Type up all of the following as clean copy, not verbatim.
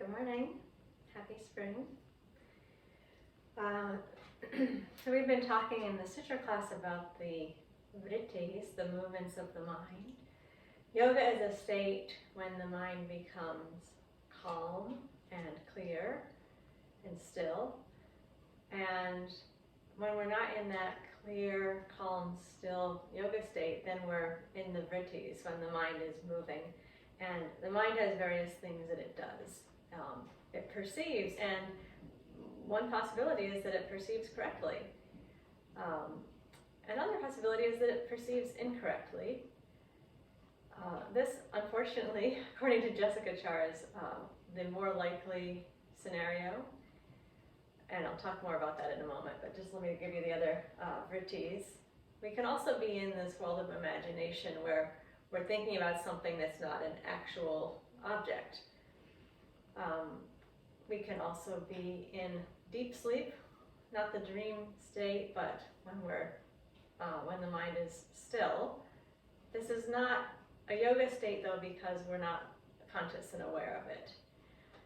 Good morning. Happy spring. So we've been talking in the Sutra class about the vrittis, the movements of the mind. Yoga is a state when the mind becomes calm and clear and still. And when we're not in that clear, calm, still yoga state, then we're in the vrittis, when the mind is moving. And the mind has various things that it does. It perceives, and one possibility is that it perceives correctly. Another possibility is that it perceives incorrectly. This, unfortunately, according to Jessica Char, is the more likely scenario. And I'll talk more about that in a moment, but just let me give you the other vrittis. We can also be in this world of imagination where we're thinking about something that's not an actual object. We can also be in deep sleep, not the dream state, but when the mind is still. This is not a yoga state though, because we're not conscious and aware of it.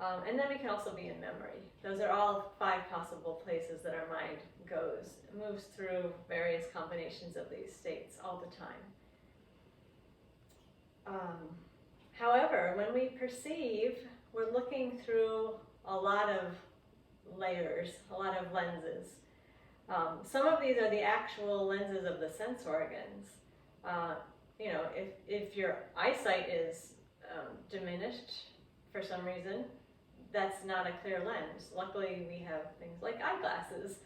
And then we can also be in memory. Those are all 5 possible places that our mind goes. It moves through various combinations of these states all the time. However, when we perceive, we're looking through a lot of layers, a lot of lenses. Some of these are the actual lenses of the sense organs. If your eyesight is diminished for some reason, that's not a clear lens. Luckily, we have things like eyeglasses.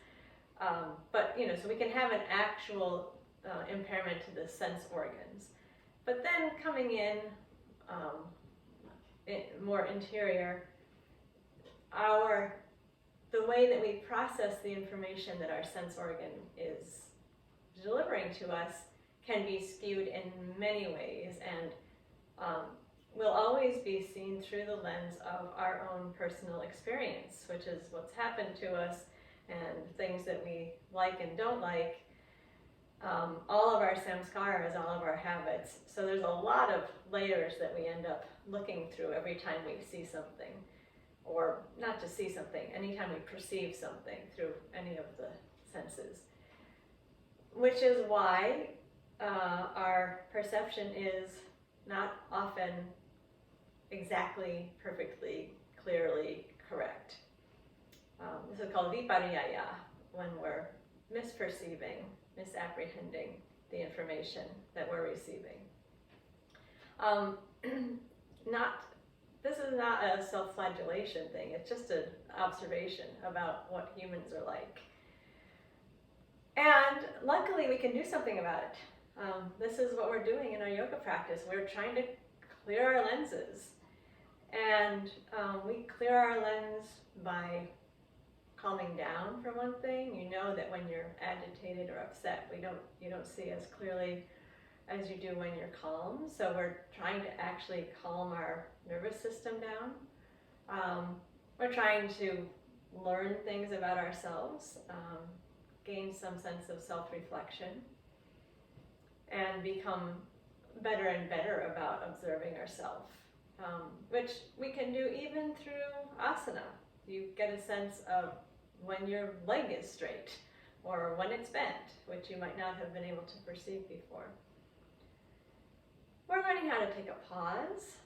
So we can have an actual impairment to the sense organs. But then coming in more interior, the way that we process the information that our sense organ is delivering to us can be skewed in many ways, and will always be seen through the lens of our own personal experience, which is what's happened to us and things that we like and don't like. All of our samskaras, all of our habits. So there's a lot of layers that we end up looking through every time we see something. Or not just see something, anytime we perceive something through any of the senses. Which is why our perception is not often exactly, perfectly, clearly correct. This is called vipariyaya, when we're misperceiving, misapprehending the information that we're receiving. This is not a self-flagellation thing, it's just an observation about what humans are like. And luckily we can do something about it. This is what we're doing in our yoga practice. We're trying to clear our lenses. And we clear our lens by calming down, for one thing. You know that when you're agitated or upset, you don't see as clearly as you do when you're calm. So we're trying to actually calm our nervous system down. We're trying to learn things about ourselves, gain some sense of self-reflection, and become better and better about observing ourselves, which we can do even through asana. You get a sense of when your leg is straight or when it's bent, which you might not have been able to perceive before. We're learning how to take a pause,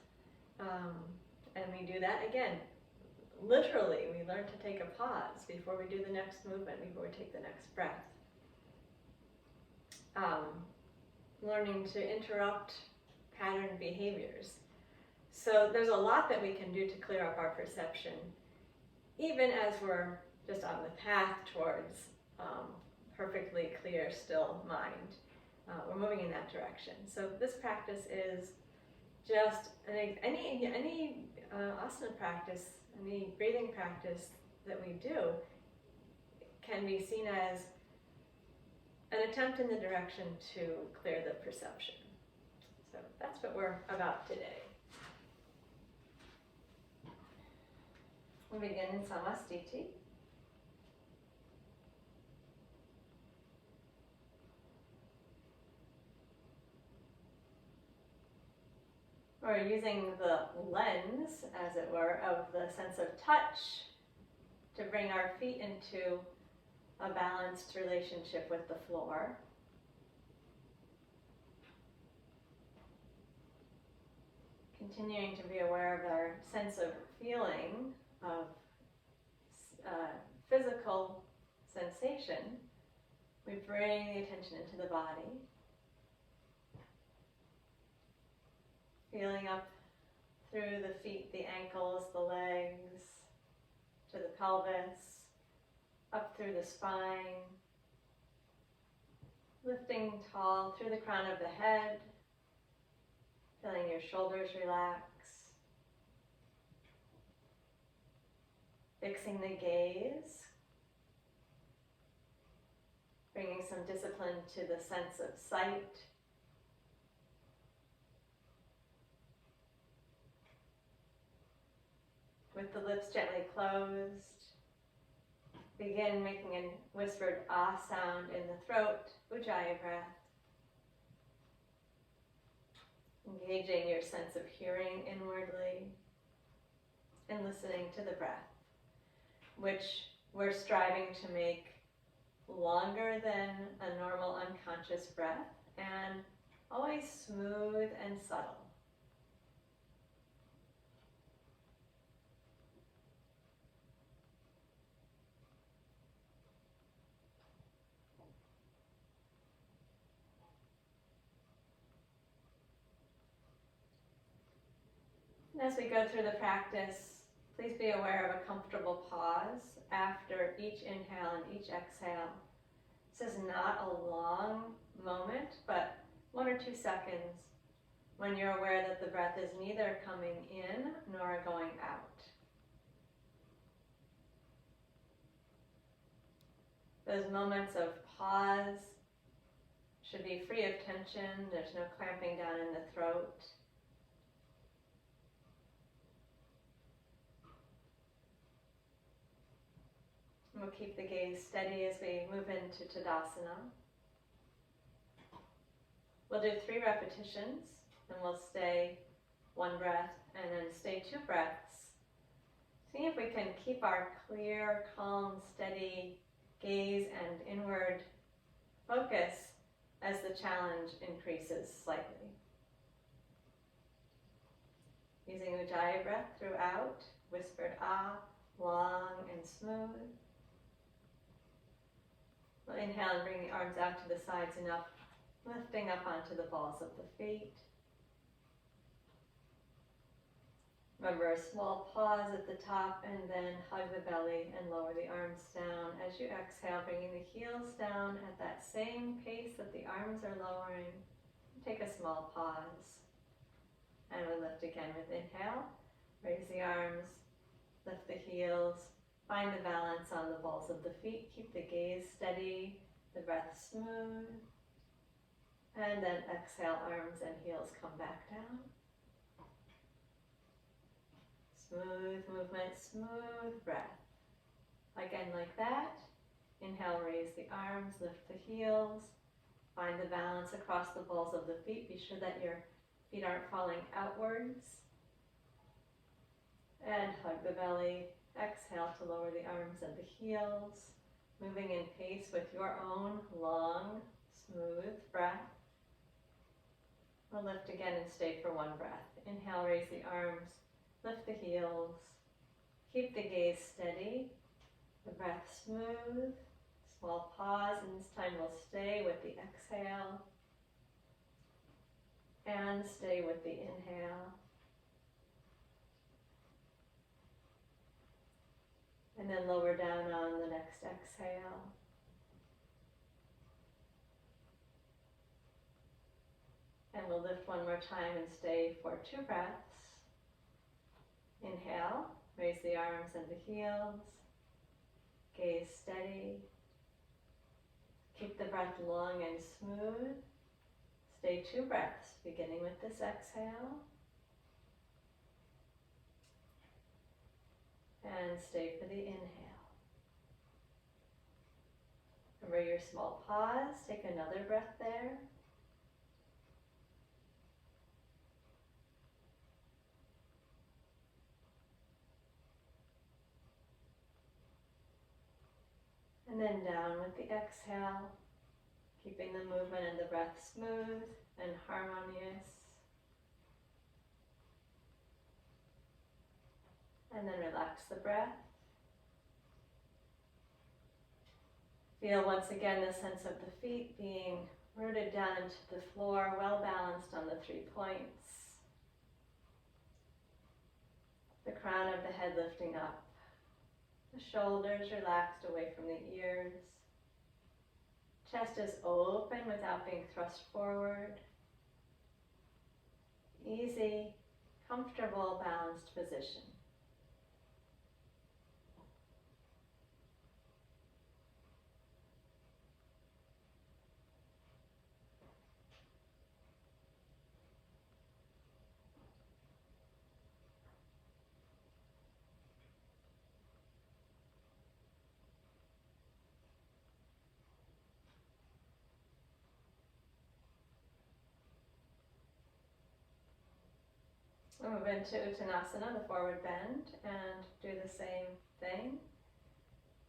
and we do that again. Literally, we learn to take a pause before we do the next movement, before we take the next breath. Learning to interrupt pattern behaviors. So there's a lot that we can do to clear up our perception, even as we're just on the path towards perfectly clear, still mind. We're moving in that direction. So this practice is just any asana practice, any breathing practice that we do can be seen as an attempt in the direction to clear the perception. So that's what we're about today. We'll begin in Samastiti. Or using the lens, as it were, of the sense of touch to bring our feet into a balanced relationship with the floor. Continuing to be aware of our sense of feeling, of physical sensation, we bring the attention into the body. Feeling up through the feet, the ankles, the legs, to the pelvis, up through the spine, lifting tall through the crown of the head, feeling your shoulders relax, fixing the gaze, bringing some discipline to the sense of sight. With the lips gently closed, begin making a whispered ah sound in the throat, Ujjayi breath. Engaging your sense of hearing inwardly and listening to the breath, which we're striving to make longer than a normal unconscious breath and always smooth and subtle. As we go through the practice, please be aware of a comfortable pause after each inhale and each exhale. This is not a long moment, but 1 or 2 seconds when you're aware that the breath is neither coming in nor going out. Those moments of pause should be free of tension. There's no clamping down in the throat. We'll keep the gaze steady as we move into Tadasana. We'll do 3 repetitions, and we'll stay 1 breath, and then stay 2 breaths. See if we can keep our clear, calm, steady gaze and inward focus as the challenge increases slightly. Using Ujjayi breath throughout, whispered ah, long and smooth. We'll inhale and bring the arms out to the sides and up, lifting up onto the balls of the feet. Remember a small pause at the top and then hug the belly and lower the arms down. As you exhale, bringing the heels down at that same pace that the arms are lowering. Take a small pause. And we lift again with inhale. Raise the arms, lift the heels. Find the balance on the balls of the feet. Keep the gaze steady, the breath smooth. And then exhale, arms and heels come back down. Smooth movement, smooth breath. Again, like that. Inhale, raise the arms, lift the heels. Find the balance across the balls of the feet. Be sure that your feet aren't falling outwards. And hug the belly. Exhale to lower the arms and the heels, moving in pace with your own long, smooth breath. We'll lift again and stay for 1 breath. Inhale, raise the arms, lift the heels. Keep the gaze steady, the breath smooth. Small pause, and this time we'll stay with the exhale and stay with the inhale. And then lower down on the next exhale. And we'll lift 1 more time and stay for 2 breaths. Inhale, raise the arms and the heels. Gaze steady. Keep the breath long and smooth. Stay 2 breaths, beginning with this exhale. And stay for the inhale. Remember your small pause. Take another breath there. And then down with the exhale, keeping the movement and the breath smooth and harmonious. And then relax the breath. Feel once again the sense of the feet being rooted down into the floor, well balanced on the 3 points. The crown of the head lifting up. The shoulders relaxed away from the ears. Chest is open without being thrust forward. Easy, comfortable, balanced position. We'll move into Uttanasana, the forward bend, and do the same thing.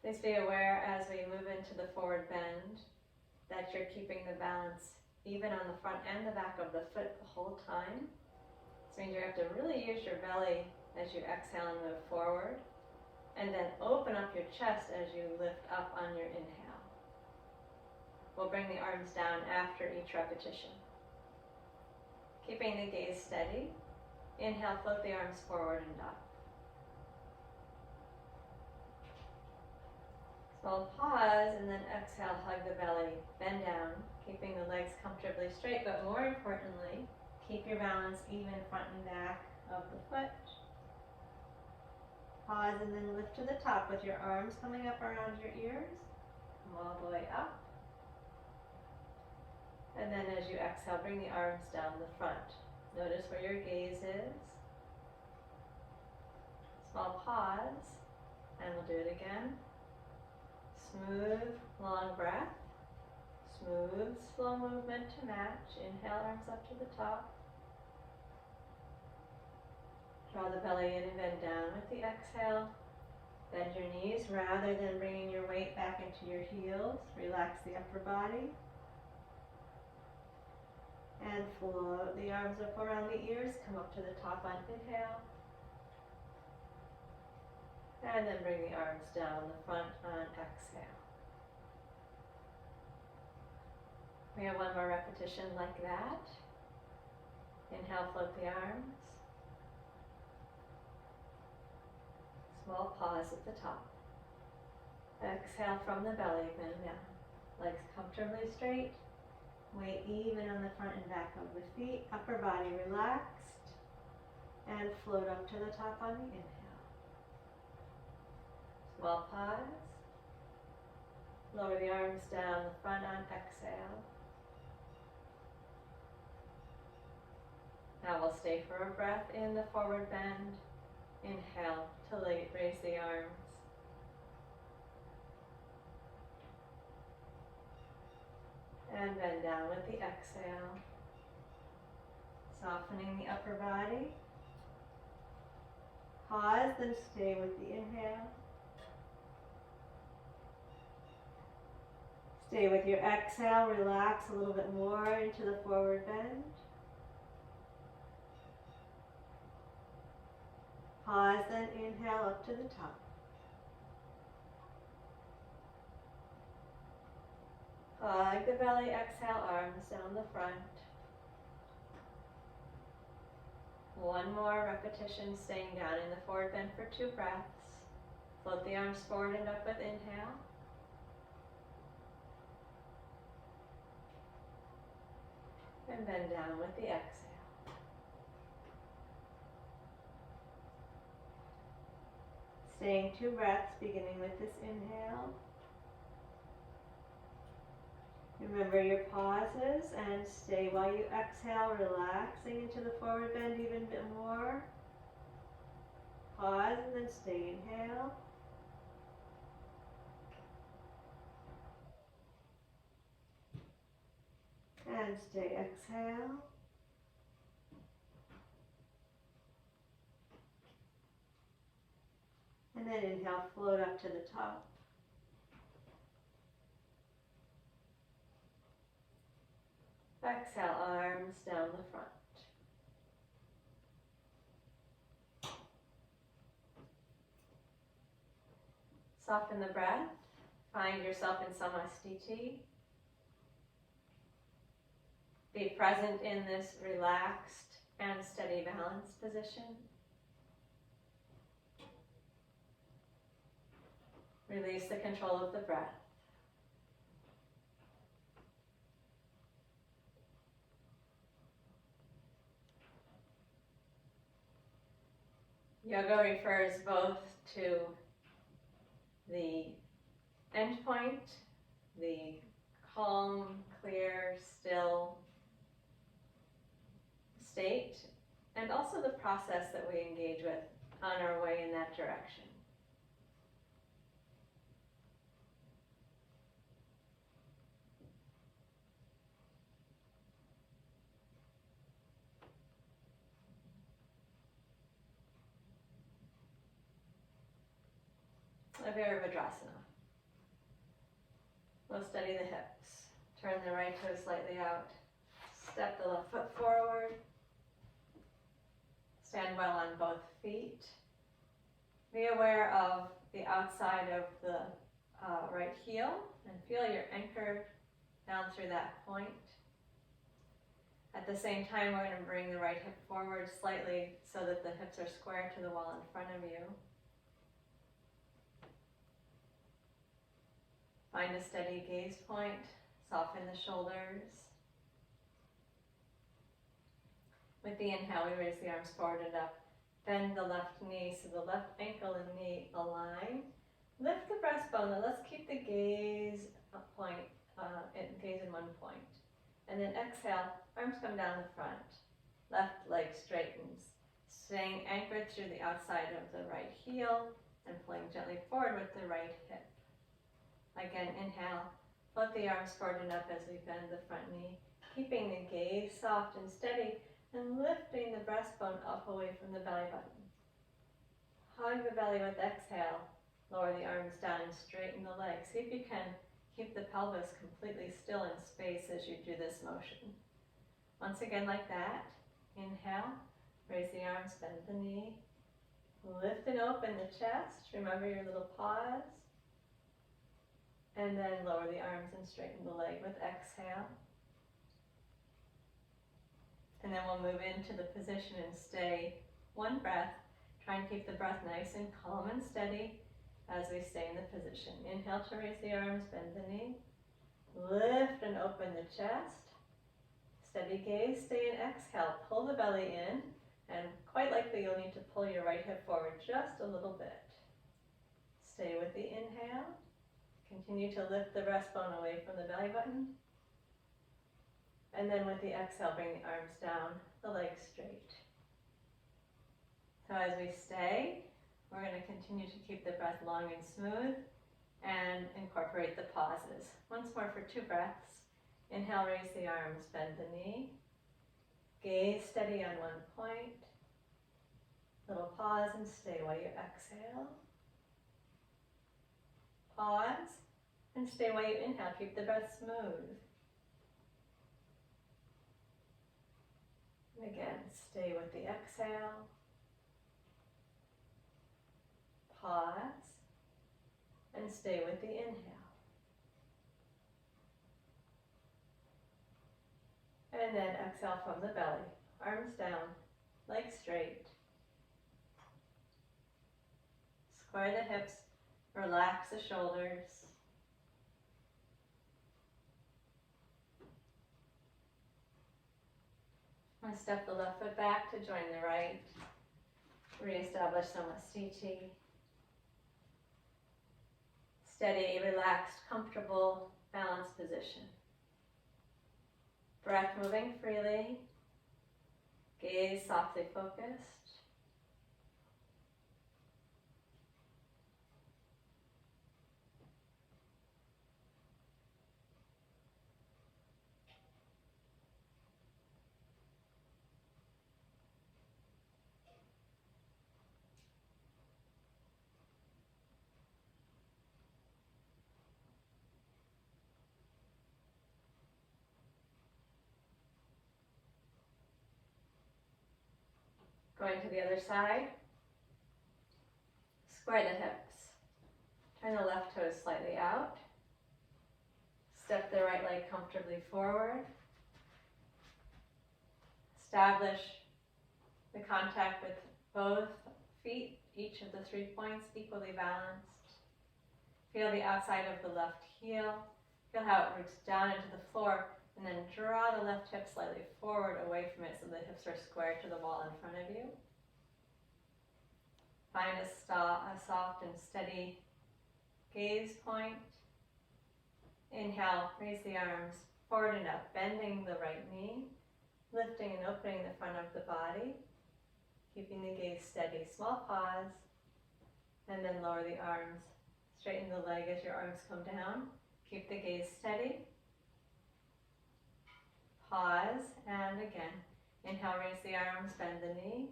Please be aware as we move into the forward bend that you're keeping the balance even on the front and the back of the foot the whole time. This means you have to really use your belly as you exhale and move forward, and then open up your chest as you lift up on your inhale. We'll bring the arms down after each repetition. Keeping the gaze steady. Inhale, float the arms forward and up. Small pause, and then exhale, hug the belly, bend down, keeping the legs comfortably straight, but more importantly, keep your balance even front and back of the foot. Pause and then lift to the top with your arms coming up around your ears. Come all the way up. And then as you exhale, bring the arms down the front. Notice where your gaze is. Small pause, and we'll do it again. Smooth, long breath. Smooth, slow movement to match. Inhale, arms up to the top. Draw the belly in and bend down with the exhale. Bend your knees rather than bringing your weight back into your heels. Relax the upper body. And float the arms up around the ears. Come up to the top on inhale. And then bring the arms down the front on exhale. We have one more repetition like that. Inhale, float the arms. Small pause at the top. Exhale from the belly, bend down. Legs comfortably straight. Weight even on the front and back of the feet. Upper body relaxed. And float up to the top on the inhale. Small pause. Lower the arms down the front on exhale. Now we'll stay for a breath in the forward bend. Inhale to raise the arms. And bend down with the exhale. Softening the upper body. Pause, then stay with the inhale. Stay with your exhale, relax a little bit more into the forward bend. Pause, then inhale up to the top. Hug the belly, exhale, arms down the front. One more repetition, staying down in the forward bend for 2 breaths. Float the arms forward and up with inhale. And bend down with the exhale. Staying 2 breaths, beginning with this inhale. Remember your pauses and stay while you exhale, relaxing into the forward bend even a bit more. Pause and then stay, inhale. And stay, exhale. And then inhale, float up to the top. Exhale, arms down the front. Soften the breath. Find yourself in Samastiti. Be present in this relaxed and steady balance position. Release the control of the breath. Yoga refers both to the end point, the calm, clear, still state, and also the process that we engage with on our way in that direction. Vajrasana. We'll steady the hips. Turn the right toe slightly out. Step the left foot forward. Stand well on both feet. Be aware of the outside of the right heel and feel your anchor down through that point. At the same time, we're going to bring the right hip forward slightly so that the hips are square to the wall in front of you. Find a steady gaze point. Soften the shoulders. With the inhale, we raise the arms forward and up. Bend the left knee so the left ankle and knee align. Lift the breastbone, and let's keep the gaze gaze in one point. And then exhale, arms come down the front. Left leg straightens. Staying anchored through the outside of the right heel and pulling gently forward with the right hip. Again, inhale, float the arms forward and up as we bend the front knee, keeping the gaze soft and steady and lifting the breastbone up away from the belly button. Hug the belly with exhale, lower the arms down and straighten the legs. See if you can keep the pelvis completely still in space as you do this motion. Once again like that, inhale, raise the arms, bend the knee, lift and open the chest, remember your little pause. And then lower the arms and straighten the leg with exhale. And then we'll move into the position and stay one breath. Try and keep the breath nice and calm and steady as we stay in the position. Inhale to raise the arms, bend the knee. Lift and open the chest. Steady gaze, stay in exhale. Pull the belly in, and quite likely you'll need to pull your right hip forward just a little bit. Stay with the inhale. Continue to lift the breastbone away from the belly button. And then with the exhale, bring the arms down, the legs straight. So as we stay, we're going to continue to keep the breath long and smooth and incorporate the pauses. Once more for 2 breaths. Inhale, raise the arms, bend the knee. Gaze steady on one point. Little pause and stay while you exhale. Pause and stay while you inhale. Keep the breath smooth. And again, stay with the exhale. Pause and stay with the inhale. And then exhale from the belly. Arms down, legs straight. Square the hips, relax the shoulders. And step the left foot back to join the right. Reestablish Samastiti. Steady, relaxed, comfortable, balanced position. Breath moving freely. Gaze softly focused. Going to the other side. Square the hips. Turn the left toes slightly out. Step the right leg comfortably forward. Establish the contact with both feet, each of the 3 points equally balanced. Feel the outside of the left heel. Feel how it roots down into the floor, and then draw the left hip slightly forward away from it so the hips are square to the wall in front of you. Find a soft and steady gaze point. Inhale, raise the arms forward and up, bending the right knee, lifting and opening the front of the body, keeping the gaze steady. Small pause, and then lower the arms. Straighten the leg as your arms come down. Keep the gaze steady. Pause, and again. Inhale, raise the arms, bend the knee.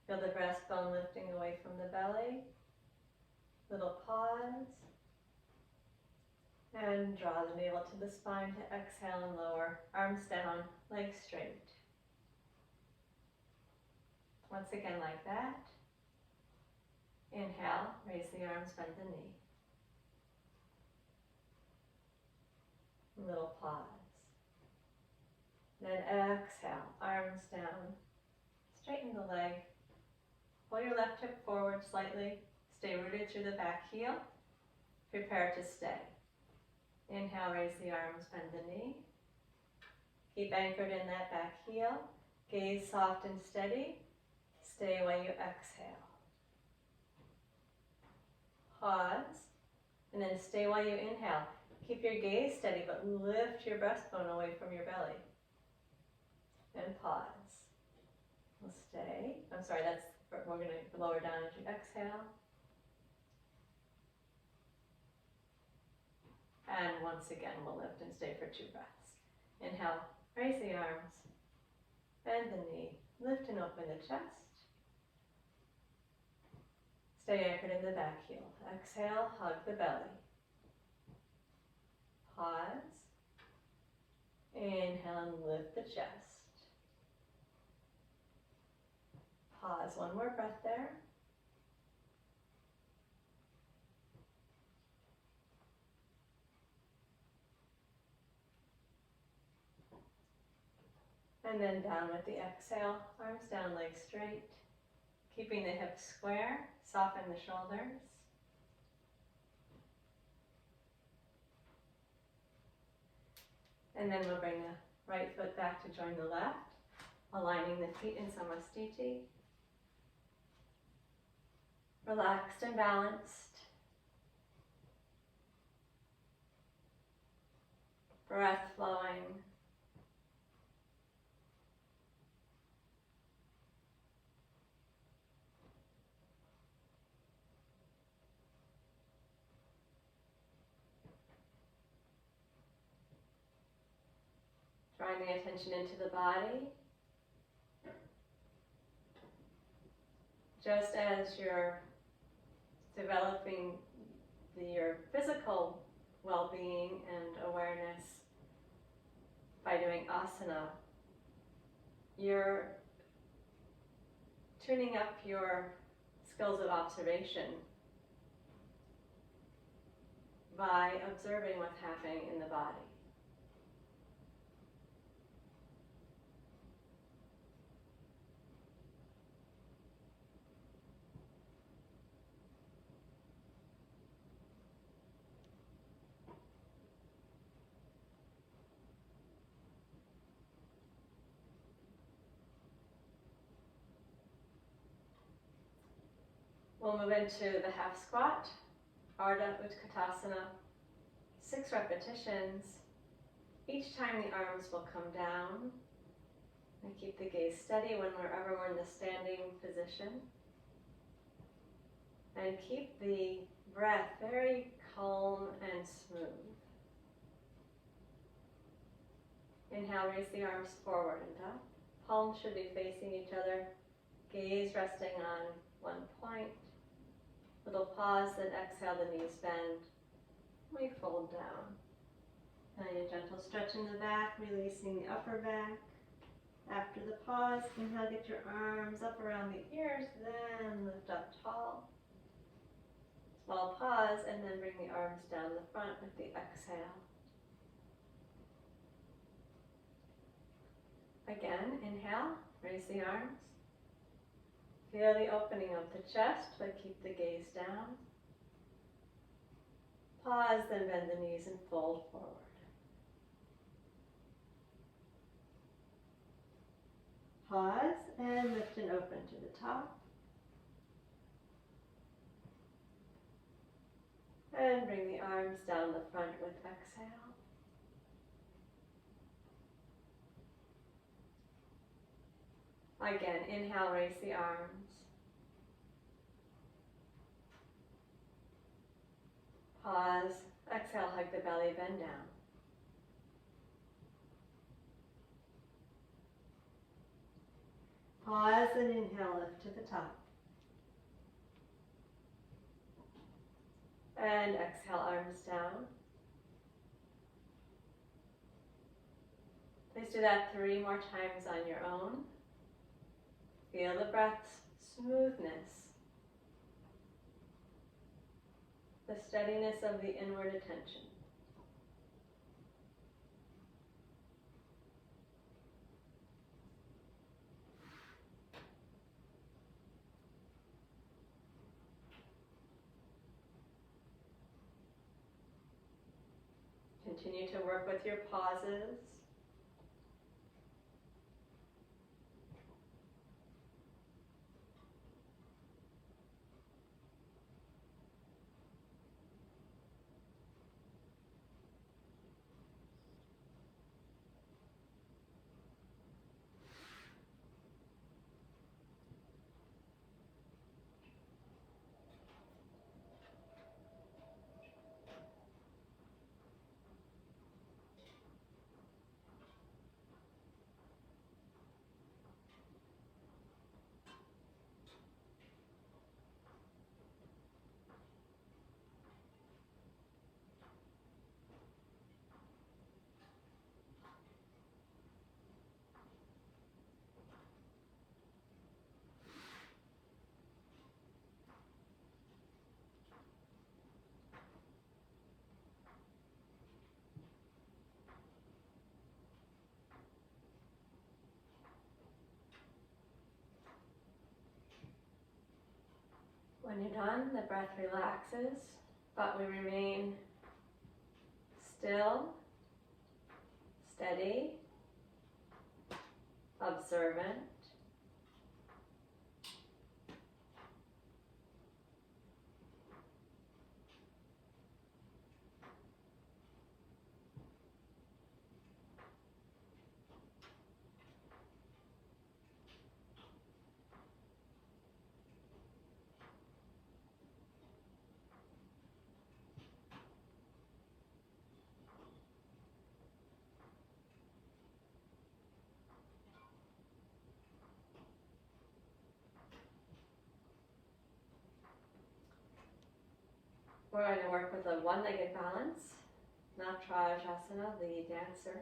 Feel the breastbone lifting away from the belly. Little pause. And draw the navel to the spine to exhale and lower. Arms down, legs straight. Once again like that. Inhale, raise the arms, bend the knee. Little pause. Then exhale, arms down. Straighten the leg. Pull your left hip forward slightly. Stay rooted through the back heel. Prepare to stay. Inhale, raise the arms, bend the knee. Keep anchored in that back heel. Gaze soft and steady. Stay while you exhale. Pause, and then stay while you inhale. Keep your gaze steady, but lift your breastbone away from your belly. And pause. We'll stay. I'm sorry, we're going to lower down as you exhale. And once again, we'll lift and stay for 2 breaths. Inhale, raise the arms, bend the knee, lift and open the chest. Stay anchored in the back heel. Exhale, hug the belly. Pause. Inhale and lift the chest. Pause, one more breath there. And then down with the exhale, arms down, legs straight. Keeping the hips square, soften the shoulders. And then we'll bring the right foot back to join the left, aligning the feet in Samastiti. Relaxed and balanced. Breath flowing. Drawing the attention into the body. Just as you're developing your physical well-being and awareness by doing asana, you're tuning up your skills of observation by observing what's happening in the body. We'll move into the half squat, Ardha Uttanasana, 6 repetitions. Each time the arms will come down, and keep the gaze steady whenever we're in the standing position. And keep the breath very calm and smooth. Inhale, raise the arms forward and up. Palms should be facing each other, gaze resting on one point. Little pause, then exhale, the knees bend. We fold down. And a gentle stretch in the back, releasing the upper back. After the pause, inhale, get your arms up around the ears, then lift up tall. Small pause, and then bring the arms down the front with the exhale. Again, inhale, raise the arms. Feel the opening of the chest, but keep the gaze down. Pause, then bend the knees and fold forward. Pause and lift and open to the top. And bring the arms down the front with exhale. Again, inhale, raise the arms. Pause, exhale, hug the belly, bend down. Pause and inhale, lift to the top. And exhale, arms down. Please do that 3 more times on your own. Feel the breath's smoothness, the steadiness of the inward attention. Continue to work with your pauses. When you're done, the breath relaxes, but we remain still, steady, observant. We're going to work with a one-legged balance, not Vajrasana, the dancer.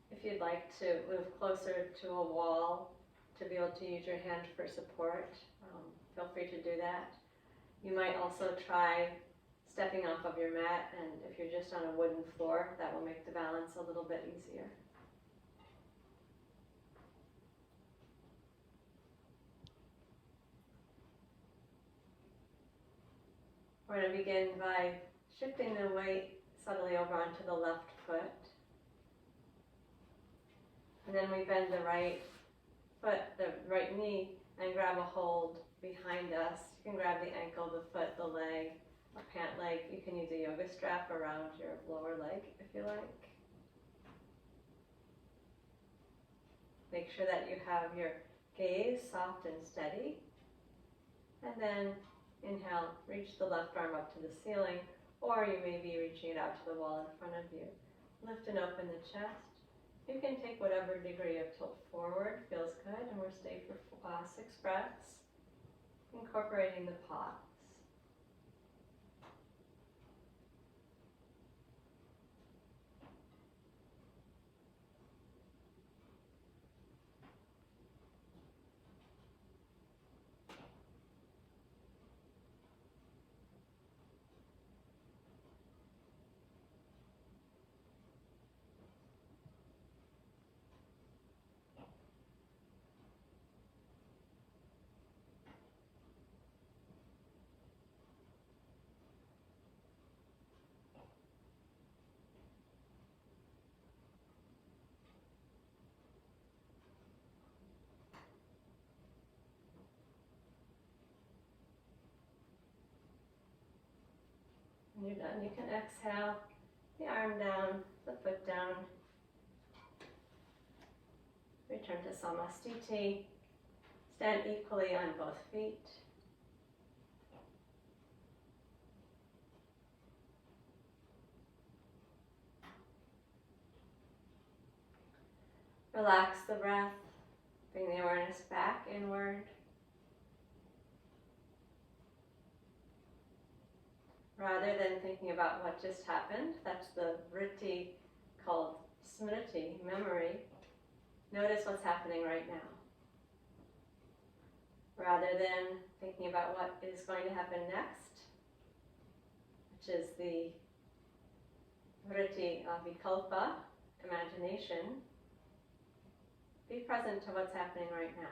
If you'd like to move closer to a wall to be able to use your hand for support, feel free to do that. You might also try stepping off of your mat, and if you're just on a wooden floor, that will make the balance a little bit easier. We're going to begin by shifting the weight subtly over onto the left foot. And then we bend the right foot, the right knee, and grab a hold behind us. You can grab the ankle, the foot, the leg, a pant leg. You can use a yoga strap around your lower leg if you like. Make sure that you have your gaze soft and steady. And then inhale, reach the left arm up to the ceiling, or you may be reaching it out to the wall in front of you. Lift and open the chest. You can take whatever degree of tilt forward feels good, and we'll stay for 6 breaths, incorporating the pause. When you're done, you can exhale the arm down, the foot down. Return to Samastiti. Stand equally on both feet. Relax the breath. Bring the awareness back inward. Rather than thinking about what just happened, that's the vritti called smriti, memory. Notice what's happening right now. Rather than thinking about what is going to happen next, which is the vritti vikalpa, imagination, be present to what's happening right now.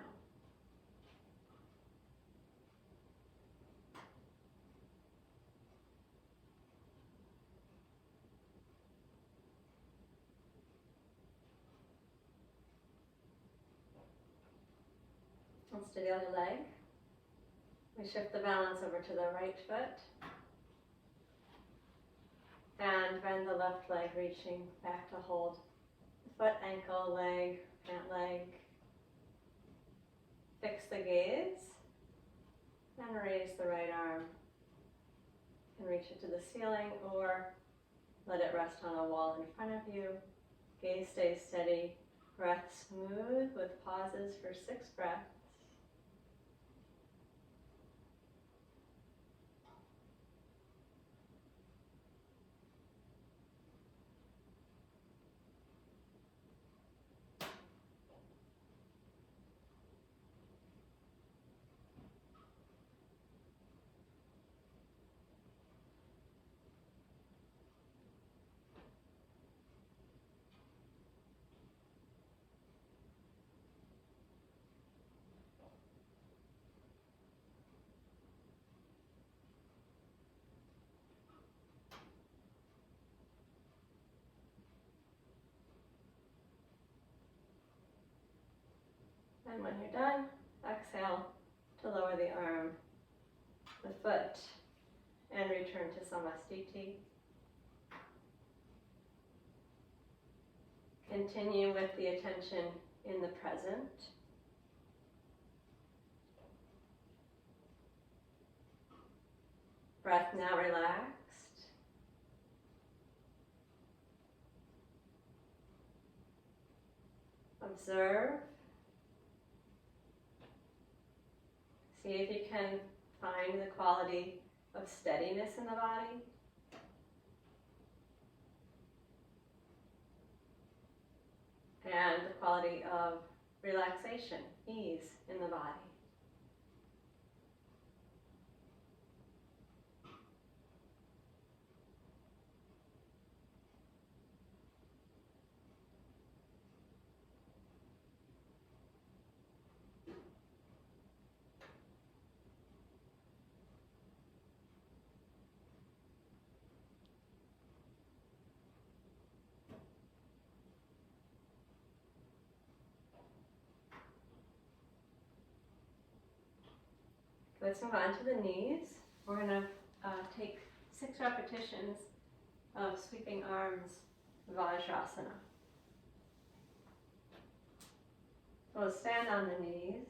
Let's do the other leg. We shift the balance over to the right foot. And bend the left leg, reaching back to hold the foot, ankle, leg, pant leg. Fix the gaze. And raise the right arm. And reach it to the ceiling or let it rest on a wall in front of you. Gaze stays steady. Breath smooth with pauses for 6 breaths. And when you're done, exhale to lower the arm, the foot, and return to Samastiti. Continue with the attention in the present. Breath now relaxed. Observe. See if you can find the quality of steadiness in the body. And the quality of relaxation, ease in the body. Let's move on to the knees. We're going to take 6 repetitions of sweeping arms, Vajrasana. We'll stand on the knees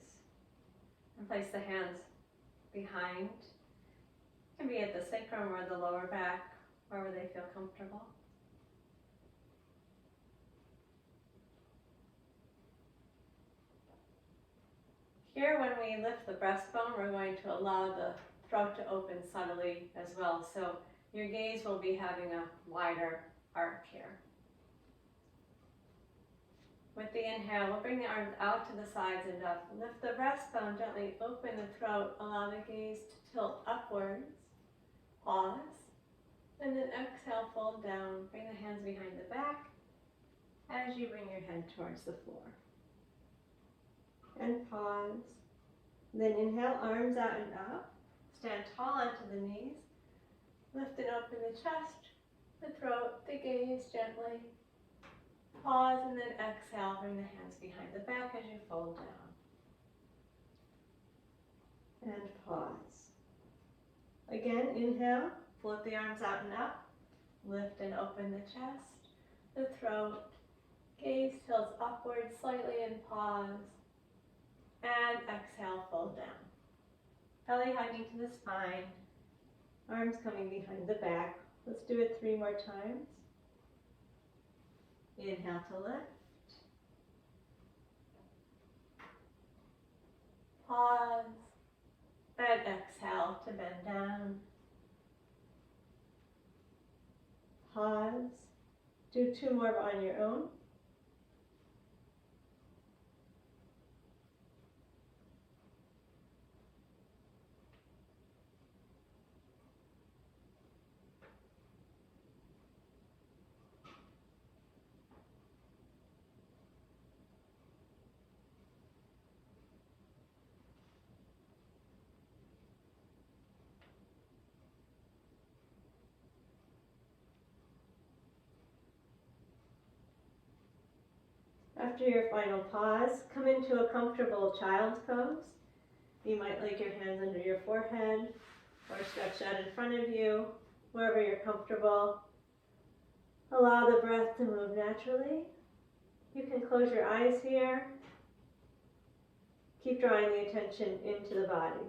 and place the hands behind. It can be at the sacrum or the lower back, wherever they feel comfortable. Here, when we lift the breastbone, we're going to allow the throat to open subtly as well. So your gaze will be having a wider arc here. With the inhale, we'll bring the arms out to the sides and up. Lift the breastbone, gently open the throat, allow the gaze to tilt upwards. Pause. And then exhale, fold down. Bring the hands behind the back as you bring your head towards the floor. And pause. Then inhale, arms out and up. Stand tall onto the knees. Lift and open the chest, the throat, the gaze gently. Pause and then exhale, bring the hands behind the back as you fold down. And pause. Again, inhale, Float the arms out and up. Lift and open the chest, the throat. Gaze tilts upward slightly and pause. And exhale, fold down. Belly hugging to the spine. Arms coming behind the back. Let's do it 3 more times. Inhale to lift. Pause. And exhale to bend down. Pause. Do 2 more on your own. After your final pause, come into a comfortable child's pose. You might like your hands under your forehead or stretched out in front of you, wherever you're comfortable. Allow the breath to move naturally. You can close your eyes here. Keep drawing the attention into the body.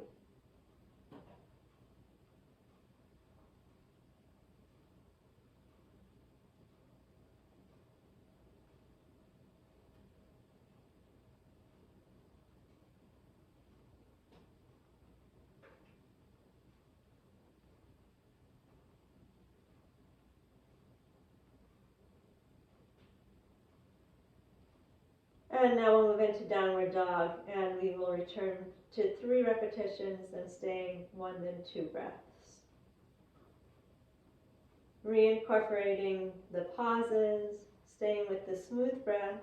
And now we'll move into downward dog, and we will return to 3 repetitions and staying 1 then 2 breaths. Reincorporating the pauses, staying with the smooth breath.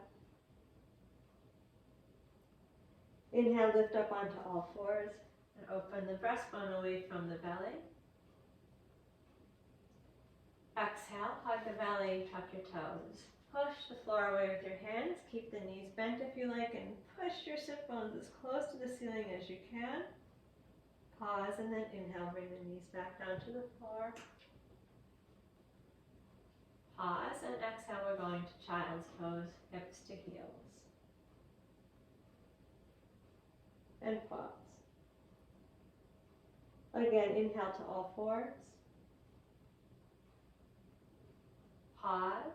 Inhale, lift up onto all fours and open the breastbone away from the belly. Exhale, hug the belly, tuck your toes. Push the floor away with your hands. Keep the knees bent if you like, and push your sit bones as close to the ceiling as you can. Pause and then inhale, bring the knees back down to the floor. Pause and exhale, we're going to child's pose, hips to heels. And pause. Again, inhale to all fours. Pause.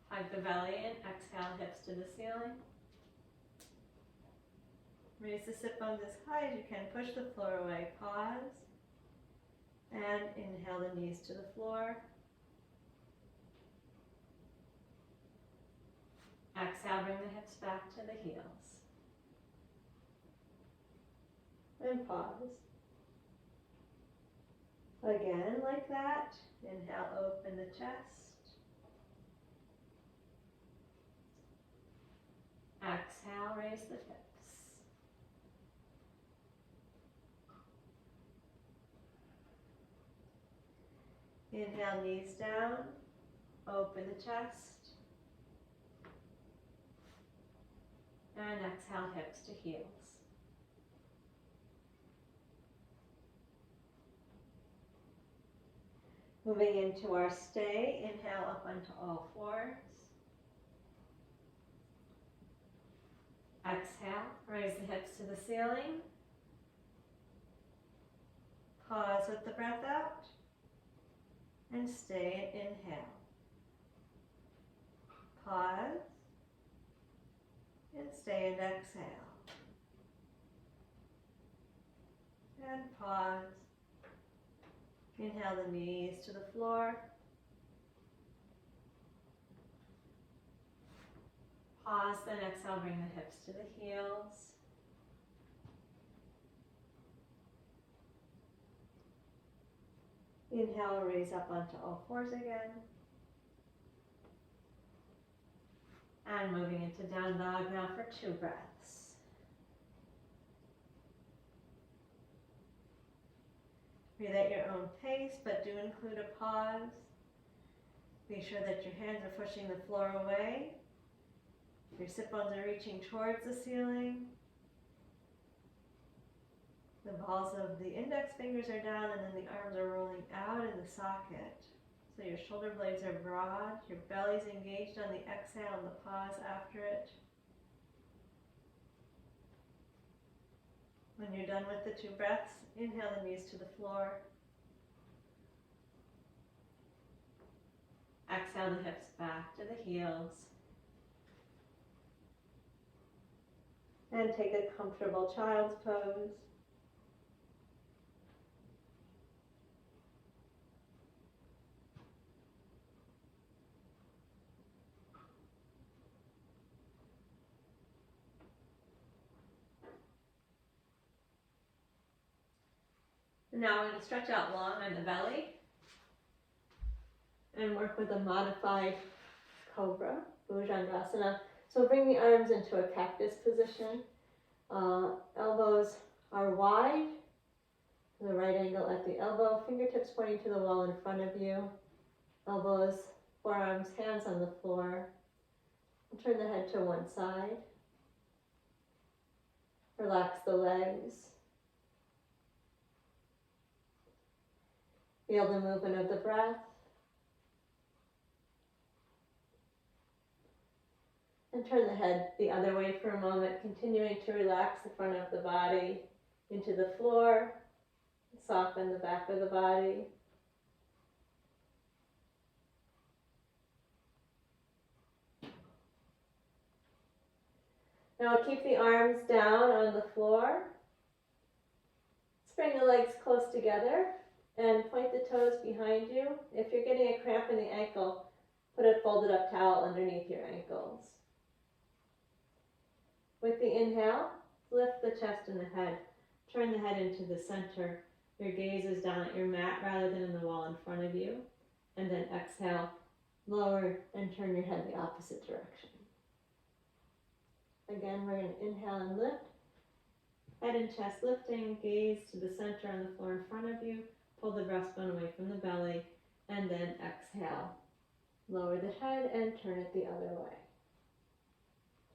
Hug the belly and exhale, hips to the ceiling. Raise the sit bones as high as you can. Push the floor away. Pause. And inhale the knees to the floor. Exhale, bring the hips back to the heels. And pause. Again, like that. Inhale, open the chest. Exhale, raise the hips. Inhale, knees down. Open the chest. And exhale, hips to heels. Moving into our stay, inhale up onto all fours. Exhale, raise the hips to the ceiling. Pause with the breath out. And stay and inhale. Pause. And stay and exhale. And pause. Inhale the knees to the floor. Pause, then exhale, bring the hips to the heels. Inhale, raise up onto all fours again. And moving into down dog now for 2 breaths. Breathe at your own pace, but do include a pause. Be sure that your hands are pushing the floor away. Your sit bones are reaching towards the ceiling. The balls of the index fingers are down, and then the arms are rolling out of the socket. So your shoulder blades are broad, your belly's engaged on the exhale and the pause after it. When you're done with the 2 breaths, inhale the knees to the floor. Exhale the hips back to the heels. And take a comfortable child's pose. Now we're going to stretch out long on the belly and work with a modified Cobra, Bujandrasana. So bring the arms into a cactus position. Elbows are wide, the right angle at the elbow, fingertips pointing to the wall in front of you. Elbows, forearms, hands on the floor. Turn the head to one side. Relax the legs. Feel the movement of the breath. And turn the head the other way for a moment, continuing to relax the front of the body into the floor. Soften the back of the body. Now keep the arms down on the floor. Bring the legs close together and point the toes behind you. If you're getting a cramp in the ankle, put a folded up towel underneath your ankles. With the inhale, lift the chest and the head. Turn the head into the center. Your gaze is down at your mat rather than in the wall in front of you. And then exhale, lower and turn your head the opposite direction. Again, we're going to inhale and lift. Head and chest lifting, gaze to the center on the floor in front of you. Pull the breastbone away from the belly. And then exhale. Lower the head and turn it the other way.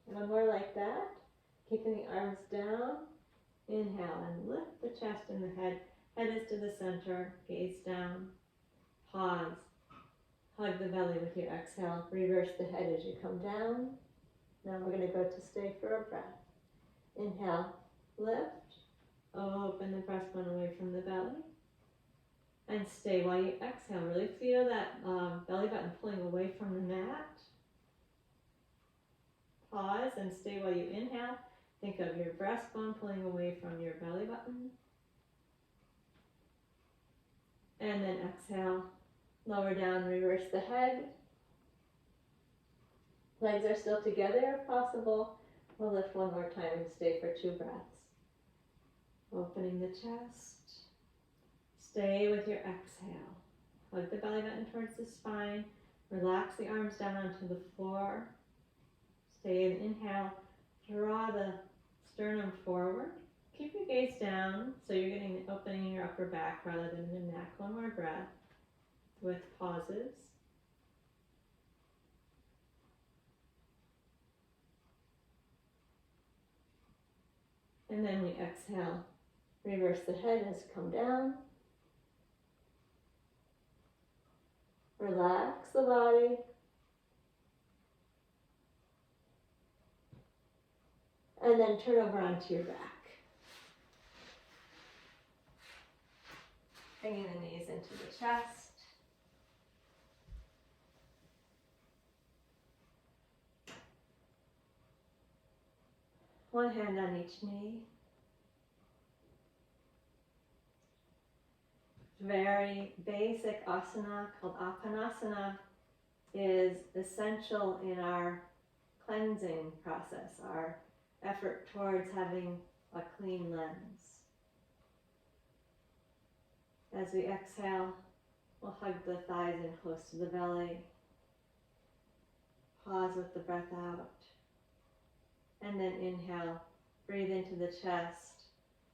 One more like that. Keeping the arms down. Inhale and lift the chest and the head. Head is to the center. Gaze down. Pause. Hug the belly with your exhale. Reverse the head as you come down. Now we're going to go to stay for a breath. Inhale, lift, open the breastbone away from the belly, and stay while you exhale. Really feel that belly button pulling away from the mat. Pause and stay while you inhale. Think of your breastbone pulling away from your belly button. And then exhale, lower down, reverse the head. Legs are still together if possible. We'll lift one more time and stay for 2 breaths. Opening the chest. Stay with your exhale. Hug the belly button towards the spine. Relax the arms down onto the floor. Stay in inhale. Draw the sternum forward. Keep your gaze down so you're getting opening your upper back rather than the neck. One more breath with pauses. And then we exhale. Reverse the head as you come down. Relax the body. And then turn over onto your back. Bringing the knees into the chest. One hand on each knee. Very basic asana called Apanasana is essential in our cleansing process, our effort towards having a clean lens. As we exhale, we'll hug the thighs in close to the belly. Pause with the breath out. And then inhale, breathe into the chest.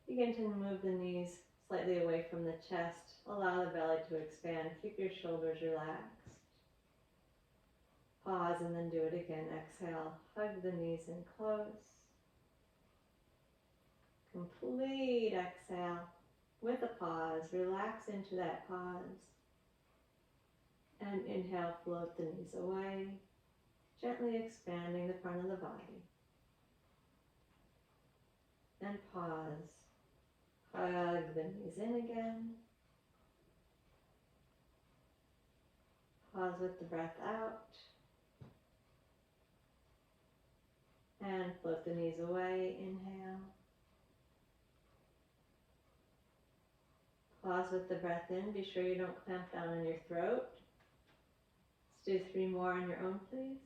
Begin to move the knees slightly away from the chest. Allow the belly to expand. Keep your shoulders relaxed. Pause and then do it again. Exhale, hug the knees in close. complete exhale with a pause. Relax into that pause. And inhale, float the knees away, gently expanding the front of the body. And pause. Hug the knees in again. Pause with the breath out. And float the knees away. Inhale. Pause with the breath in. Be sure you don't clamp down on your throat. Let's do 3 more on your own, please.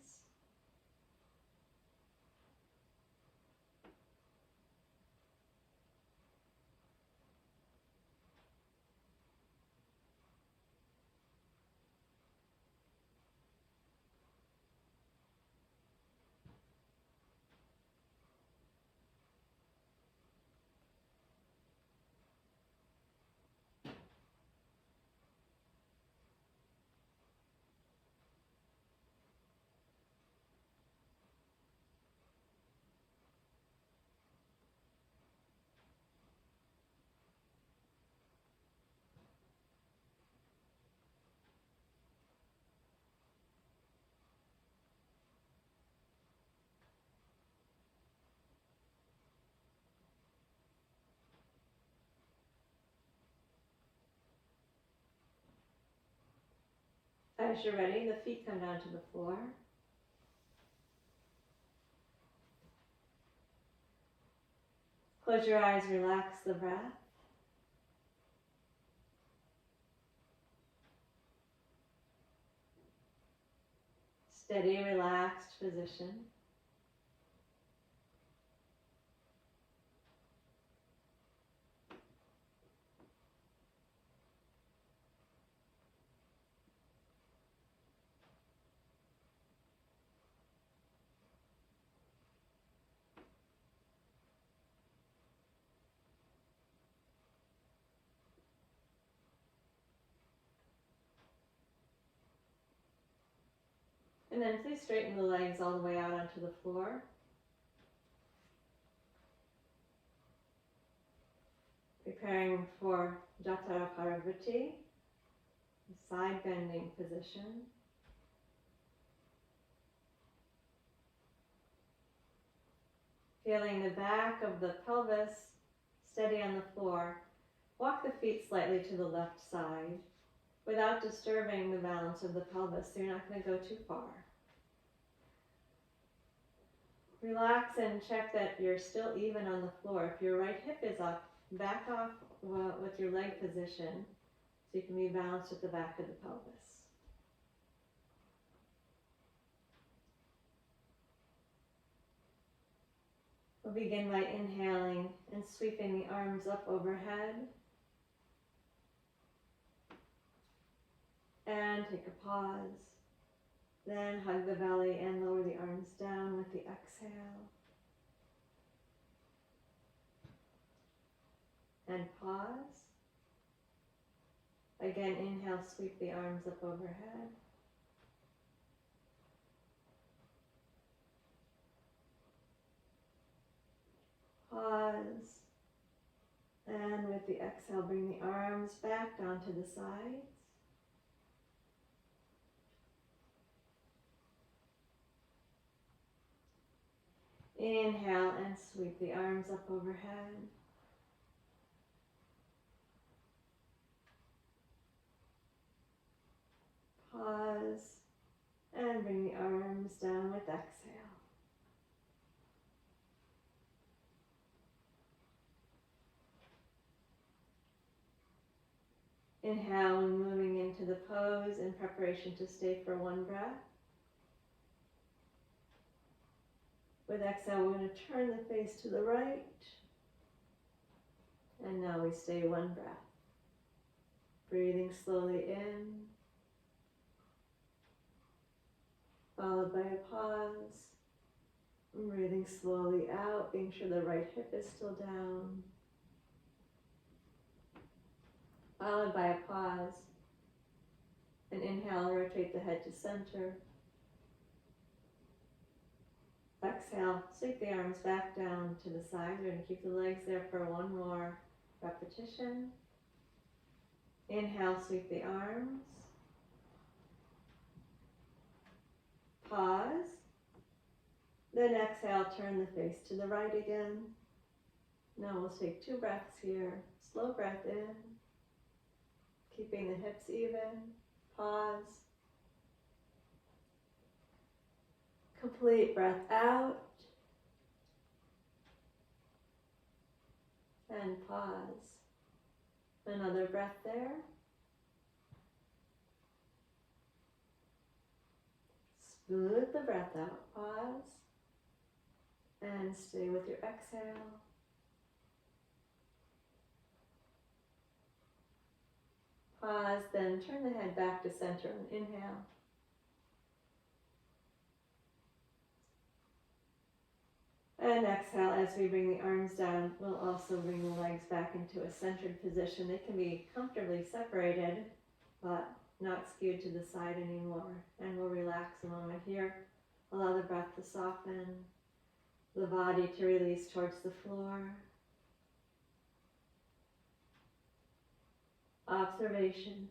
As you're ready, the feet come down to the floor. Close your eyes, relax the breath. Steady, relaxed position. And then please straighten the legs all the way out onto the floor. Preparing for Jatarakaravritti, the side bending position. Feeling the back of the pelvis steady on the floor. Walk the feet slightly to the left side without disturbing the balance of the pelvis, so you're not going to go too far. Relax and check that you're still even on the floor. If your right hip is up, back off with your leg position so you can be balanced with the back of the pelvis. We'll begin by inhaling and sweeping the arms up overhead. And take a pause. Then hug the belly and lower the arms down with the exhale. And pause. Again, inhale, sweep the arms up overhead. Pause. And with the exhale, bring the arms back down to the sides. Inhale and sweep the arms up overhead. Pause and bring the arms down with exhale. Inhale, moving into the pose in preparation to stay for 1 breath. With exhale, we're going to turn the face to the right. And now we stay 1 breath. Breathing slowly in, followed by a pause. And breathing slowly out, being sure the right hip is still down. Followed by a pause. And inhale, rotate the head to center. exhale, sweep the arms back down to the side. We're going to keep the legs there for one more repetition. Inhale, sweep the arms. Pause. Then exhale, turn the face to the right again. Now we'll take 2 breaths here. Slow breath in. Keeping the hips even. Pause. Complete breath out. And pause. Another breath there. Smooth the breath out. Pause. And stay with your exhale. Pause, then turn the head back to center and inhale. And exhale, as we bring the arms down, we'll also bring the legs back into a centered position. They can be comfortably separated, but not skewed to the side anymore. And we'll relax a moment here. Allow the breath to soften, the body to release towards the floor. Observation.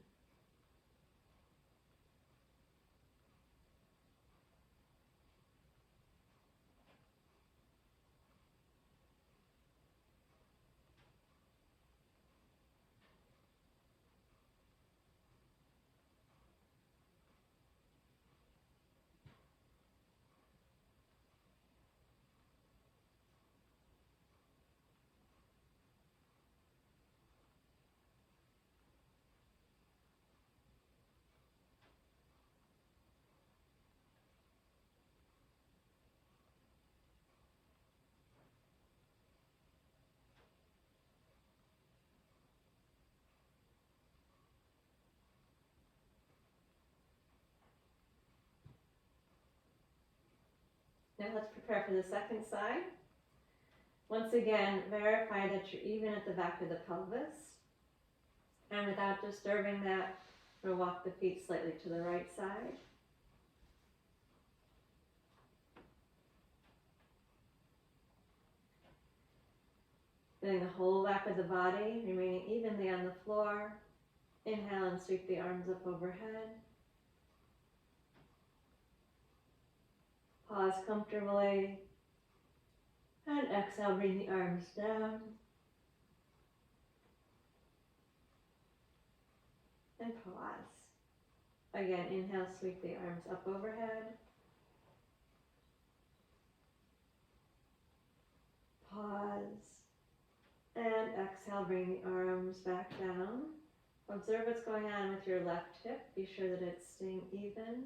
Now let's prepare for the second side. Once again, verify that you're even at the back of the pelvis. And without disturbing that, we'll walk the feet slightly to the right side. Getting the whole back of the body remaining evenly on the floor. Inhale and sweep the arms up overhead. Pause comfortably. And exhale, bring the arms down. And pause. Again, inhale, sweep the arms up overhead. Pause. And exhale, bring the arms back down. Observe what's going on with your left hip. Be sure that it's staying even.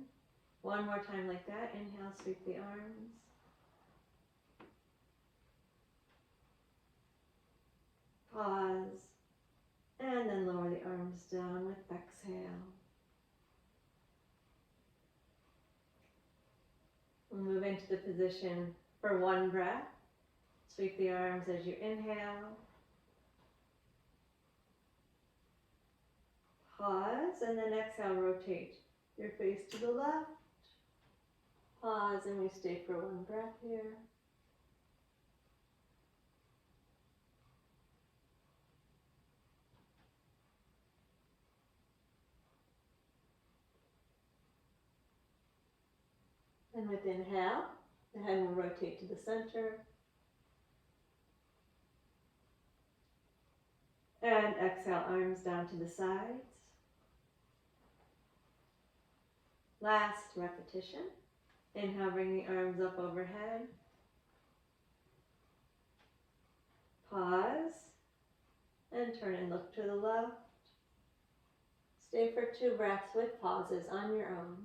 One more time like that. Inhale, sweep the arms. Pause. And then lower the arms down with exhale. We'll move into the position for one breath. Sweep the arms as you inhale. Pause, and then exhale, rotate your face to the left. Pause, and we stay for one breath here. And with inhale, the head will rotate to the center. And exhale, arms down to the sides. Last repetition. Inhale, bring the arms up overhead. Pause. And turn and look to the left. Stay for 2 breaths with pauses on your own.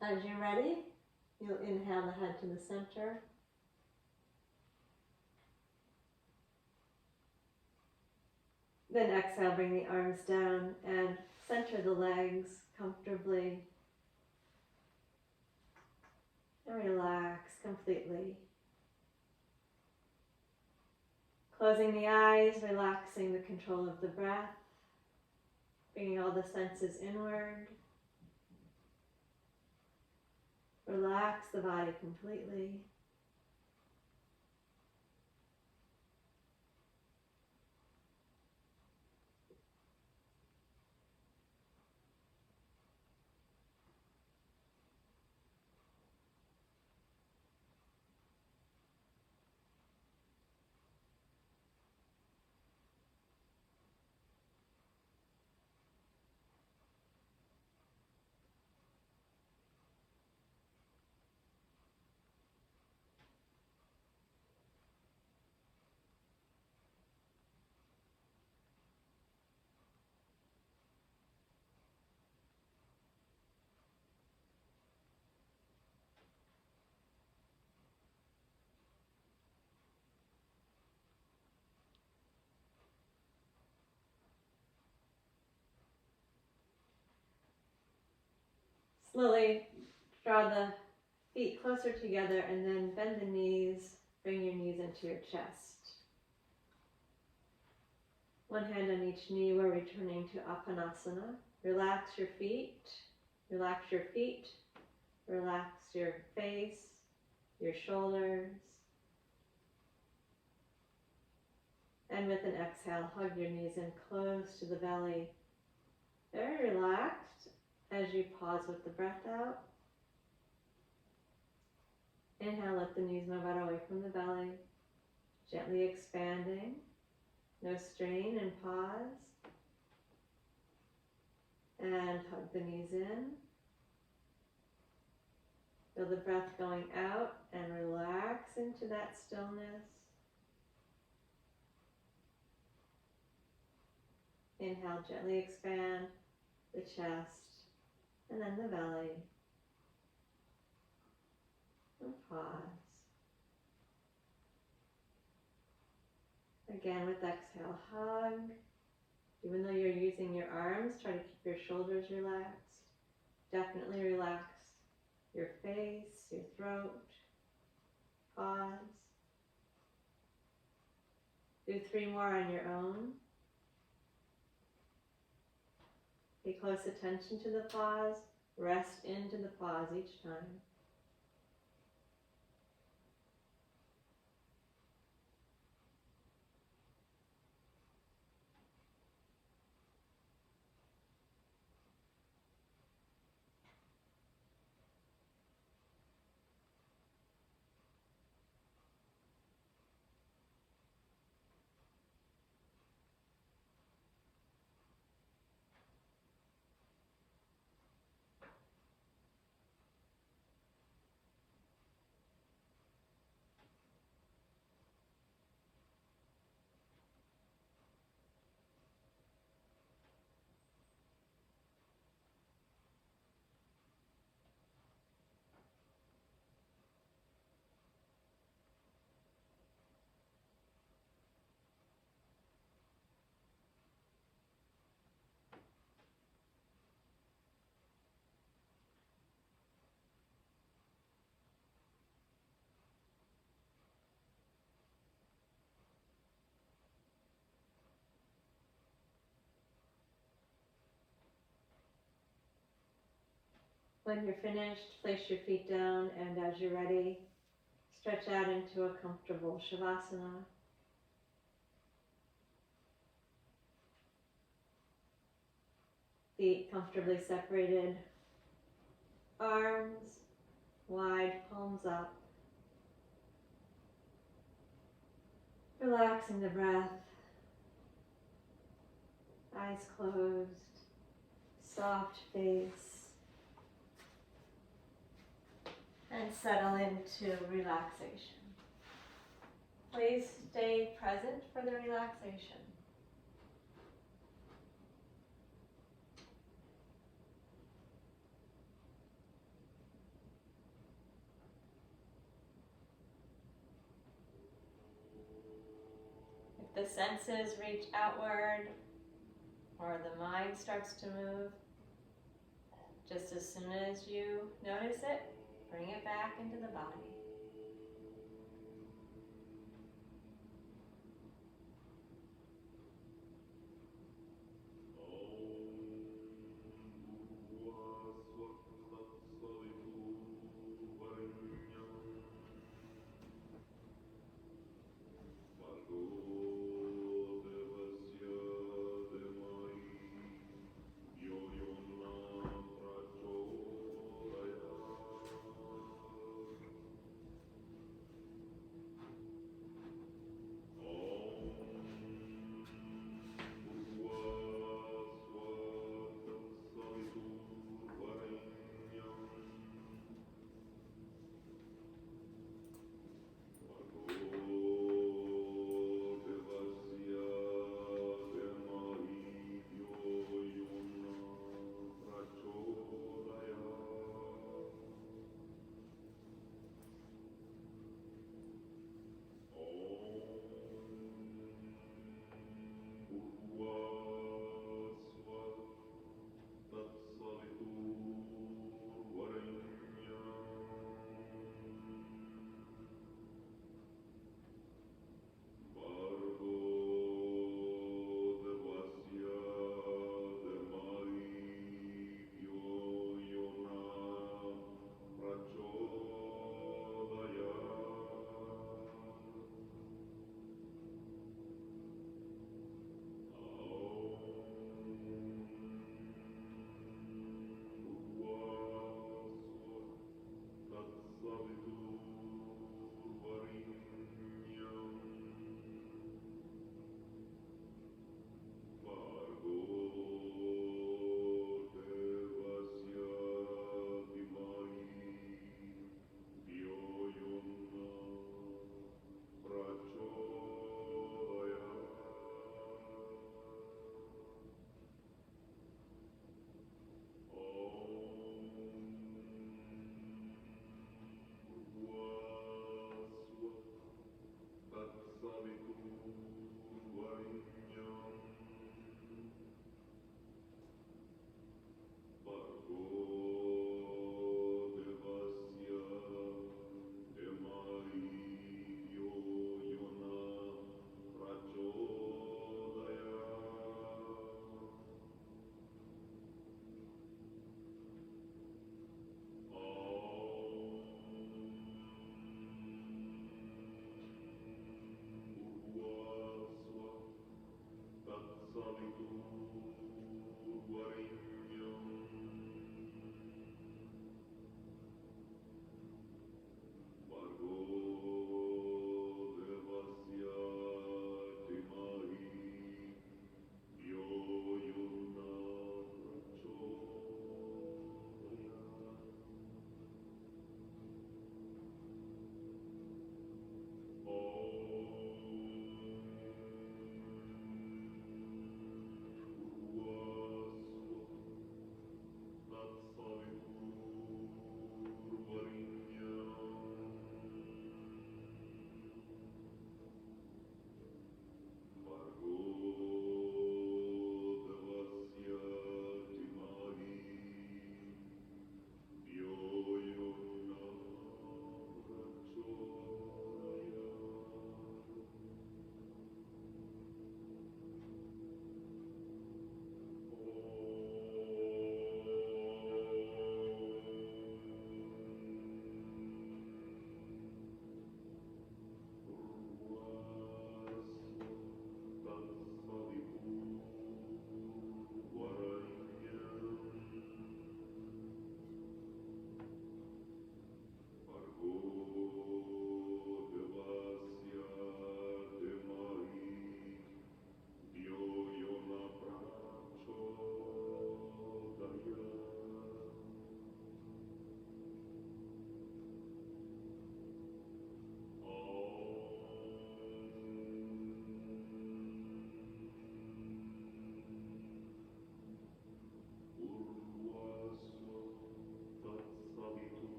As you're ready, you'll inhale the head to the center. Then exhale, bring the arms down and center the legs comfortably. And relax completely. Closing the eyes, relaxing the control of the breath, bringing all the senses inward. Relax the body completely. Slowly draw the feet closer together and then bend the knees, bring your knees into your chest. One hand on each knee, we're returning to Apanasana. Relax your feet, relax your feet, relax your face, your shoulders. And with an exhale, hug your knees in close to the belly. Very relaxed as you pause with the breath out. Inhale, let the knees move out away from the belly, gently expanding. No strain and pause. And hug the knees in. Feel the breath going out and relax into that stillness. Inhale, gently expand the chest and then the belly. And pause. Again, with exhale, hug. Even though you're using your arms, try to keep your shoulders relaxed. Definitely relax your face, your throat. Pause. Do 3 more on your own. Pay close attention to the pause. Rest into the pause each time. When you're finished, place your feet down, and as you're ready, stretch out into a comfortable Shavasana. Feet comfortably separated, arms wide, palms up. Relaxing the breath, eyes closed, soft face. And settle into relaxation. Please stay present for the relaxation. the senses reach outward or the mind starts to move, just as soon as you notice it, bring it back into the body.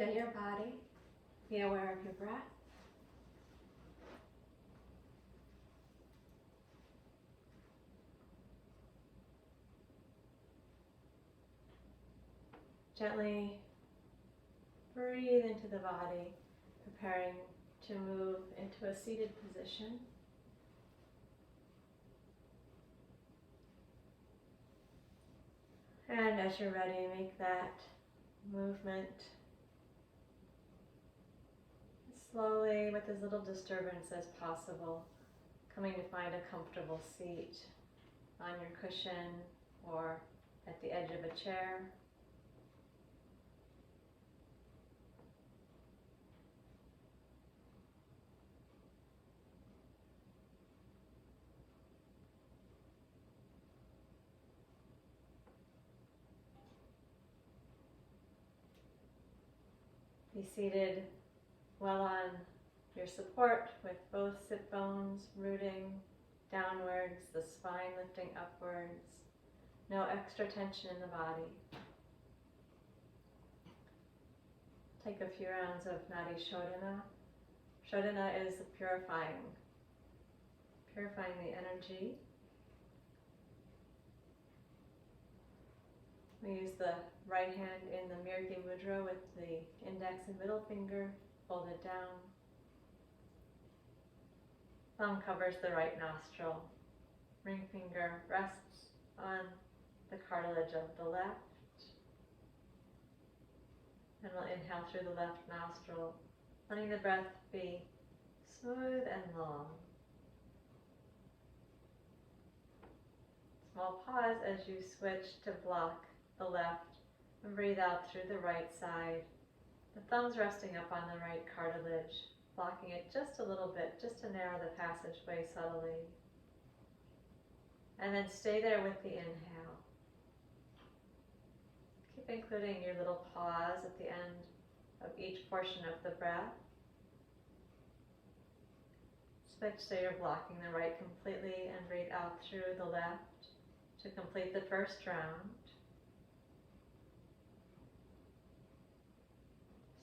Feel your body. Be aware of your breath. Gently breathe into the body, preparing to move into a seated position. And as you're ready, make that movement slowly, with as little disturbance as possible, coming to find a comfortable seat on your cushion or at the edge of a chair. Be seated well on your support with both sit bones rooting downwards, the spine lifting upwards. No extra tension in the body. Take a few rounds of Nadi Shodhana. Shodhana is purifying the energy. We use the right hand in the Mirti Mudra with the index and middle finger folded down. Thumb covers the right nostril. Ring finger rests on the cartilage of the left. And we'll inhale through the left nostril, letting the breath be smooth and long. Small pause as you switch to block the left and breathe out through the right side. The thumbs resting up on the right cartilage, blocking it just a little bit, just to narrow the passageway subtly. And then stay there with the inhale. Keep including your little pause at the end of each portion of the breath. Switch so you're blocking the right completely and breathe out through the left to complete the first round.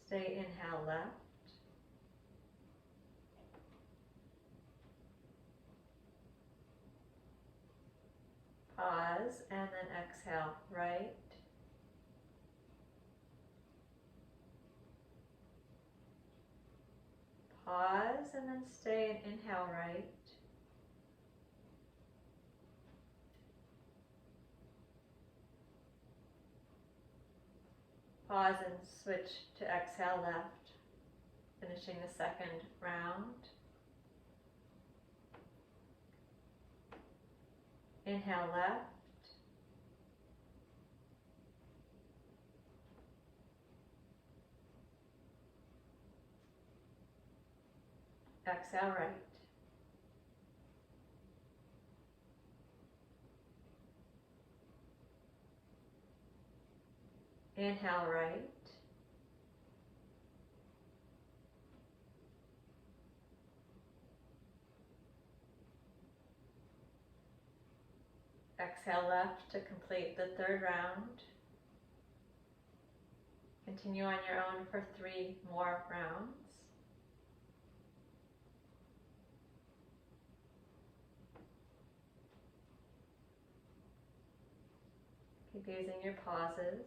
Stay inhale left. Pause and then exhale right. Pause and then stay and inhale right. Pause and switch to exhale left, finishing the second round. Inhale left. Exhale right. Inhale right. Exhale left to complete the third round. Continue on your own for 3 more rounds. Keep using your pauses.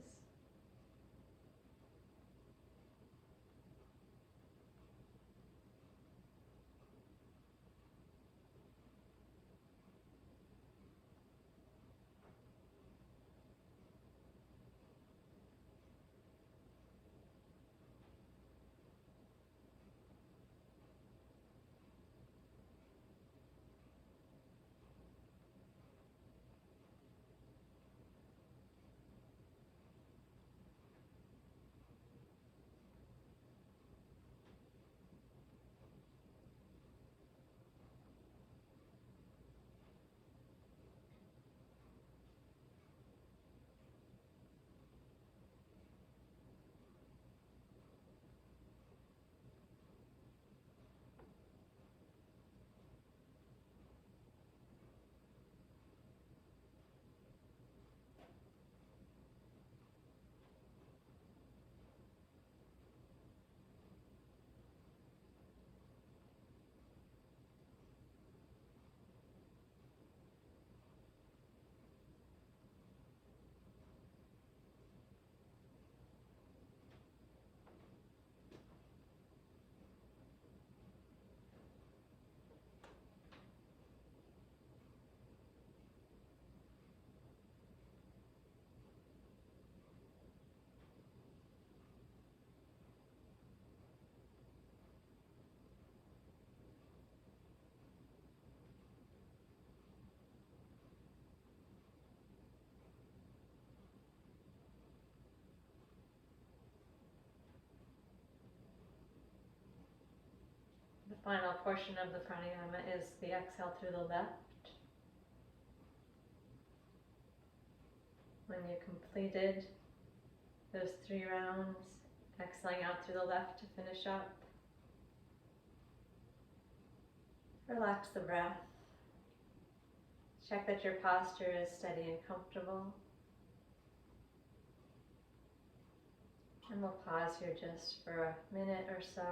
final portion of the pranayama is the exhale through the left. When you completed those 3 rounds, exhaling out through the left to finish up. Relax the breath. Check that your posture is steady and comfortable. And we'll pause here just for a minute or so.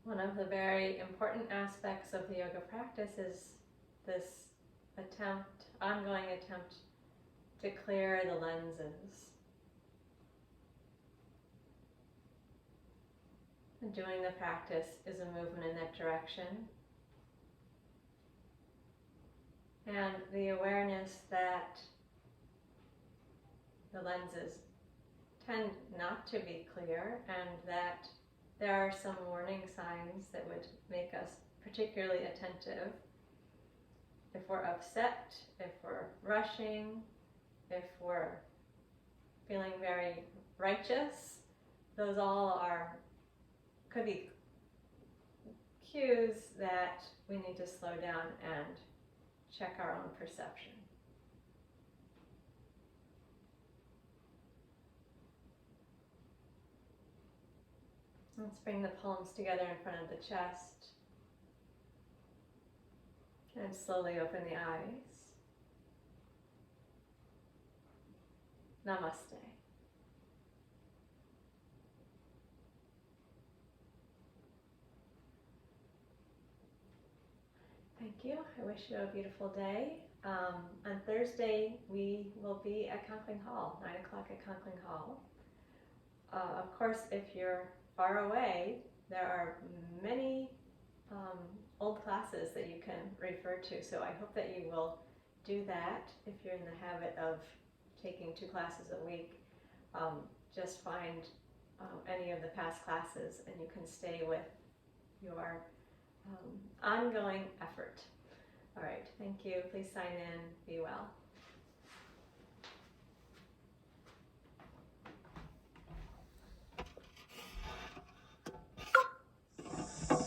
One of the very important aspects of the yoga practice is this ongoing attempt to clear the lenses. And doing the practice is a movement in that direction. And the awareness that the lenses tend not to be clear, and that there are some warning signs that would make us particularly attentive. If we're upset, if we're rushing, if we're feeling very righteous, those all could be cues that we need to slow down and check our own perception. Let's bring the palms together in front of the chest and slowly open the eyes. Namaste. Thank you. I wish you a beautiful day. On Thursday, we will be at Conkling Hall, 9 o'clock at Conkling Hall. Of course, if you're far away, there are many old classes that you can refer to, so I hope that you will do that. If you're in the habit of taking 2 classes a week, just find any of the past classes and you can stay with your ongoing effort. All right, thank you. Please sign in. Be well.